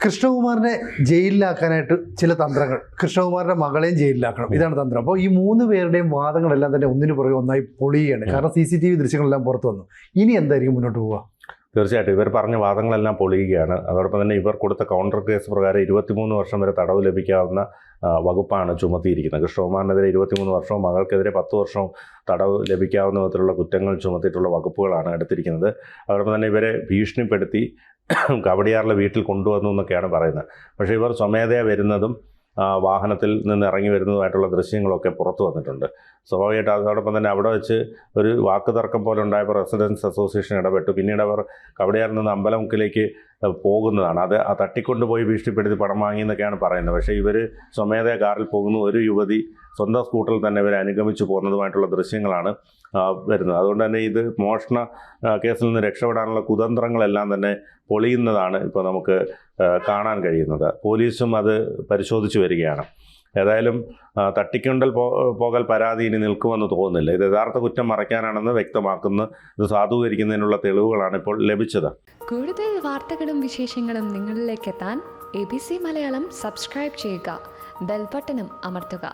കൃഷ്ണകുമാറിനെ ജയിലിലാക്കാനായിട്ട് ചില തന്ത്രങ്ങൾ, കൃഷ്ണകുമാറിന്റെ മകളെയും ജയിലിലാക്കണം, ഇതാണ് തന്ത്രം. അപ്പോൾ ഈ 3 പേരുടെയും വാദങ്ങളെല്ലാം തന്നെ ഒന്നിനു പുറകെ ഒന്നായി പൊളിയുകയാണ്. കാരണം CCTV ദൃശ്യങ്ങളെല്ലാം പുറത്തു വന്നു. ഇനി എന്തായിരിക്കും മുന്നോട്ട് പോവുക? തീർച്ചയായിട്ടും ഇവർ പറഞ്ഞ വാദങ്ങളെല്ലാം പൊളിയുകയാണ്. അതോടൊപ്പം തന്നെ ഇവർ കൊടുത്ത കൗണ്ടർ കേസ് പ്രകാരം 23 വർഷം വരെ തടവ് ലഭിക്കാവുന്ന വകുപ്പാണ് ചുമത്തിയിരിക്കുന്നത്. കൃഷ്ണകുമാറിനെതിരെ 23 വർഷവും മകൾക്കെതിരെ 10 വർഷവും തടവ് ലഭിക്കാവുന്ന വിധത്തിലുള്ള കുറ്റങ്ങൾ ചുമത്തിയിട്ടുള്ള വകുപ്പുകളാണ് എടുത്തിരിക്കുന്നത്. അതോടൊപ്പം തന്നെ ഇവരെ ഭീഷണിപ്പെടുത്തി കവടിയാറിലെ വീട്ടിൽ കൊണ്ടുവന്നു എന്നൊക്കെയാണ് പറയുന്നത്. പക്ഷേ ഇവർ സ്വമേധയാ വരുന്നതും വാഹനത്തിൽ നിന്ന് ഇറങ്ങി വരുന്നതുമായിട്ടുള്ള ദൃശ്യങ്ങളൊക്കെ പുറത്തു വന്നിട്ടുണ്ട്. സ്വാഭാവികമായിട്ട് അതോടൊപ്പം തന്നെ അവിടെ വെച്ച് ഒരു വാക്കുതർക്കം പോലെ ഉണ്ടായപ്പോൾ റെസിഡൻസ് അസോസിയേഷൻ ഇടപെട്ടു. പിന്നീട് അവർ കവടിയാറിൽ നിന്ന് അമ്പലമുക്കിലേക്ക് പോകുന്നതാണ്. അത് തട്ടിക്കൊണ്ടുപോയി ഭീഷണിപ്പെടുത്തി പണം വാങ്ങി എന്നൊക്കെയാണ് പറയുന്നത്. പക്ഷേ ഇവർ സ്വമേധയാ കാറിൽ പോകുന്നു. ഒരു യുവതി സ്വന്തം സ്കൂട്ടറിൽ തന്നെ ഇവരെ അനുഗമിച്ചു പോകുന്നതുമായിട്ടുള്ള ദൃശ്യങ്ങളാണ് വരുന്നത്. അതുകൊണ്ട് തന്നെ ഇത് മോഷണ കേസിൽ നിന്ന് രക്ഷപ്പെടാനുള്ള കുതന്ത്രങ്ങളെല്ലാം തന്നെ പൊളിയുന്നതാണ് ഇപ്പോൾ നമുക്ക് കാണാൻ കഴിയുന്നത്. പോലീസും അത് പരിശോധിച്ചു വരികയാണ്. ഏതായാലും പോകൽ പരാതി ഇനി നിൽക്കുമെന്ന് തോന്നുന്നില്ല. ഇത് യഥാർത്ഥ കുറ്റം മറയ്ക്കാനാണെന്ന് വ്യക്തമാക്കുന്ന, ഇത് സാധൂകരിക്കുന്നതിനുള്ള തെളിവുകളാണ് ഇപ്പോൾ ലഭിച്ചത്. കൂടുതൽ വാർത്തകളും വിശേഷങ്ങളും നിങ്ങളിലേക്ക് എത്താൻ ABC മലയാളം സബ്സ്ക്രൈബ് ചെയ്യുക, ബെൽ ബട്ടണും അമർത്തുക.